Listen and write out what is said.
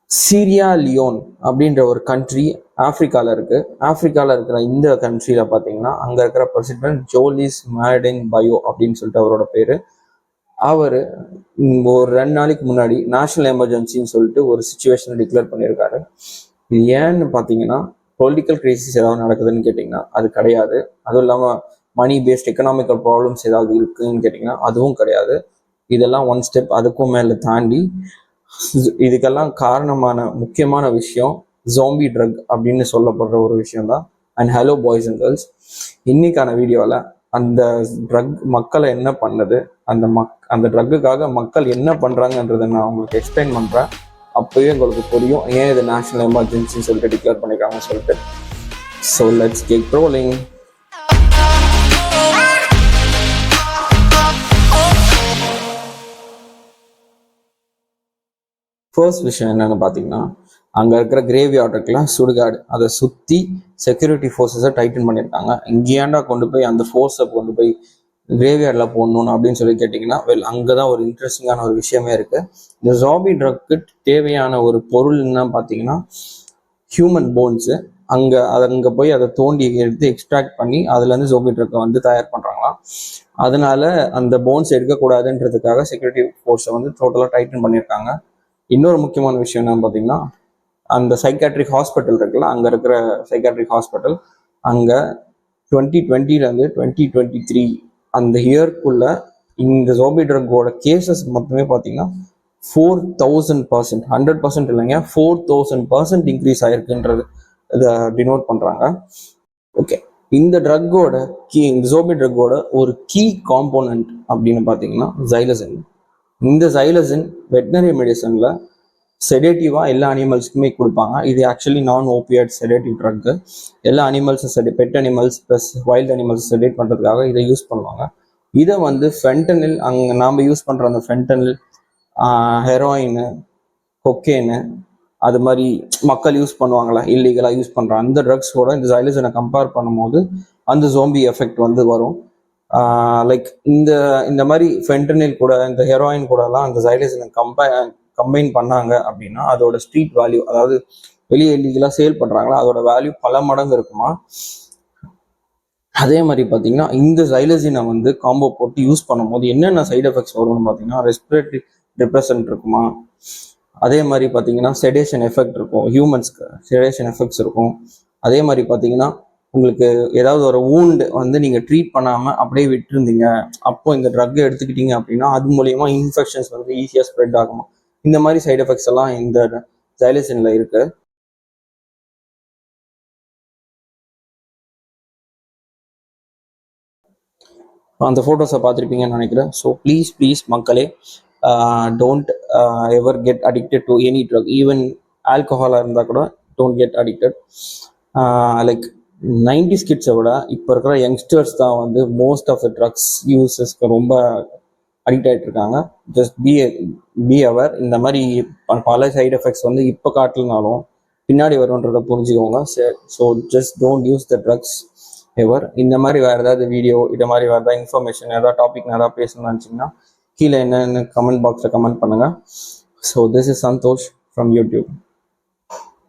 Syria Leon அப்படின்ற ஒரு country ஆப்பிரிக்காவில் இருக்குது. ஆப்பிரிக்காவில் இருக்கிற இந்த கண்ட்ரியில் பார்த்தீங்கன்னா அங்கே இருக்கிற பிரசிடென்ட் ஜோலிஸ் மேடிங் பயோ அப்படின்னு சொல்லிட்டு அவரோட பேர். அவர் ஒரு 2 நாளைக்கு முன்னாடி நேஷனல் எமர்ஜென்சின்னு சொல்லிட்டு ஒரு சுச்சுவேஷனை டிக்ளேர் பண்ணியிருக்காரு. இது ஏன்னு பார்த்தீங்கன்னா பொலிட்டிக்கல் கிரைசிஸ் ஏதாவது நடக்குதுன்னு கேட்டிங்கன்னா அது கிடையாது. அதுவும் இல்லாமல் மணி பேஸ்ட் எக்கனாமிக்கல் ப்ராப்ளம்ஸ் ஏதாவது இருக்குதுன்னு கேட்டிங்கன்னா அதுவும் கிடையாது. இதெல்லாம் ஒன் ஸ்டெப் அதுக்கும் மேலே தாண்டி இதுக்கெல்லாம் காரணமான முக்கியமான விஷயம் ஜோம்பி ட்ரக் அப்படின்னு சொல்லப்படுற ஒரு விஷயம் தான். And hello boys and girls, இன்னைக்கான வீடியோவில் அந்த ட்ரக் மக்களை என்ன பண்ணுது, அந்த ட்ரக்குக்காக மக்கள் என்ன பண்ணுறாங்கன்றதை நான் உங்களுக்கு எக்ஸ்பிளைன் பண்ணுறேன். அப்போயே உங்களுக்கு புரியும் ஏன் இது நேஷனல் எமர்ஜென்சின்னு சொல்லிட்டு டிக்ளேர் பண்ணியிருக்காங்கன்னு சொல்லிட்டு. So let's get rolling. First விஷயம் என்னென்னு பார்த்தீங்கன்னா, அங்கே இருக்கிற கிரேவ்யார்ட் இருக்குல்ல, சுடுகாடு, அதை சுற்றி செக்யூரிட்டி ஃபோர்ஸஸை டைட்டன் பண்ணியிருக்காங்க. இங்கேயாண்டா கொண்டு போய் அந்த ஃபோர்ஸை கொண்டு போய் கிரேவ்யார்டில் போடணும் அப்படின்னு சொல்லி கேட்டிங்கன்னா, அங்கே தான் ஒரு இன்ட்ரெஸ்டிங்கான ஒரு விஷயமே இருக்குது. இந்த ஜாம்பி ட்ரக்கு தேவையான ஒரு பொருள் என்ன பார்த்தீங்கன்னா ஹியூமன் போன்ஸு. அங்கே போய் அதை தோண்டி எடுத்து எக்ஸ்ட்ராக்ட் பண்ணி அதுலேருந்து ஜாம்பி ட்ரக்கை வந்து தயார் பண்ணுறாங்களாம். அதனால அந்த போன்ஸ் எடுக்கக்கூடாதுன்றதுக்காக செக்யூரிட்டி ஃபோர்ஸை வந்து டோட்டலாக டைட்டன் பண்ணியிருக்காங்க. இன்னொரு முக்கியமான விஷயம் என்னன்னு பார்த்தீங்கன்னா, அந்த சைக்காட்ரிக் ஹாஸ்பிட்டல் இருக்குல்ல, அங்கே இருக்கிற சைக்காட்ரிக் ஹாஸ்பிட்டல் அங்கே 2020 2023 அந்த இயர்க்குள்ள இந்த ஜோம்பி ட்ரக்கோட கேசஸ் மொத்தமே பார்த்தீங்கன்னா 4000%, 100% இல்லைங்க, 4000% இன்க்ரீஸ் ஆயிருக்குன்றது இதை டினோட் பண்ணுறாங்க. ஓகே, இந்த ட்ரக்கோட இந்த ஜோம்பி ட்ரக்கோட ஒரு கீ காம்போனன்ட் அப்படின்னு பார்த்தீங்கன்னா ஜைலசின். இந்த ஜைலசின் வெட்டினரி மெடிசனில் செடேட்டிவாக எல்லா அனிமல்ஸுக்குமே கொடுப்பாங்க. இது ஆக்சுவலி நான் ஓபியட் செடேட்டிவ் ட்ரக்கு. எல்லா அனிமல்ஸும் pet animals plus wild animals sedate பண்ணுறதுக்காக இதை யூஸ் பண்ணுவாங்க. இதை வந்து ஃபென்டனில், அங்கே நாம் யூஸ் பண்ணுற அந்த ஃபென்டனில், ஹெரோயின், கொக்கேனு, அது மாதிரி மக்கள் யூஸ் பண்ணுவாங்களா இல்லீகலாக யூஸ் பண்ணுற அந்த ட்ரக்ஸோட இந்த ஜைலசினை கம்பேர் பண்ணும்போது அந்த ஜோம்பி எஃபெக்ட் வந்து வரும். லைக் இந்த மாதிரி ஃபென்டனில் கூட இந்த ஹெரோயின் கூடலாம் அந்த ஜைலசினை கம்பைன் பண்ணாங்க அப்படின்னா அதோட ஸ்ட்ரீட் வேல்யூ, அதாவது வெளியே இல்லீகலாக சேல் பண்ணுறாங்களா, அதோட வேல்யூ பல மடங்கு இருக்குமா. அதே மாதிரி பார்த்தீங்கன்னா இந்த ஜைலசினை வந்து காம்போ போட்டு யூஸ் பண்ணும்போது என்னென்ன சைடு எஃபெக்ட்ஸ் வரும்னு பார்த்தீங்கன்னா ரெஸ்பிரேட்டரி டிப்ரெஷன் இருக்குமா, அதே மாதிரி பார்த்தீங்கன்னா செடேஷன் எஃபெக்ட் இருக்கும், ஹியூமன்ஸ்க்கு செடேஷன் எஃபெக்ட்ஸ் இருக்கும். அதே மாதிரி பார்த்தீங்கன்னா உங்களுக்கு ஏதாவது ஒரு வூண்டு வந்து நீங்கள் ட்ரீட் பண்ணாமல் அப்படியே விட்டுருந்தீங்க, அப்போ இந்த ட்ரக் எடுத்துக்கிட்டீங்க அப்படின்னா அது மூலியமா இன்ஃபெக்ஷன்ஸ் வந்து ஈஸியாக ஸ்ப்ரெட் ஆகுமா. இந்த மாதிரி சைடு எஃபெக்ட்ஸ் எல்லாம் இந்த ஜைலசின்ல இருக்கு. அந்த ஃபோட்டோஸை பார்த்துருப்பீங்கன்னு நினைக்கிறேன். ஸோ ப்ளீஸ் மக்களே, don't ever get addicted to any drug. Even ஆல்கஹாலாக இருந்தால் கூட don't get addicted. Like 90s கிட்ஸை விட இப்போ இருக்கிற யங்ஸ்டர்ஸ் தான் வந்து மோஸ்ட் ஆஃப் த ட்ரக்ஸ் யூசஸ்க்கு ரொம்ப அடிக்ட் ஆகிட்டு இருக்காங்க. Just be aware. இந்த மாதிரி பல சைடு எஃபெக்ட்ஸ் வந்து இப்போ காட்டலனாலும் பின்னாடி வரும்ன்றதை புரிஞ்சுக்கோங்க. So just don't use the drugs ever. இந்த மாதிரி வேறு ஏதாவது வீடியோ, இது மாதிரி வேறு ஏதாவது இன்ஃபர்மேஷன், ஏதாவது டாபிக் ஏதாவது பேசணும்னு நினச்சிங்கன்னா கீழே என்னென்னு கமெண்ட் பாக்ஸில் கமெண்ட் பண்ணுங்கள். So this is Santosh from YouTube.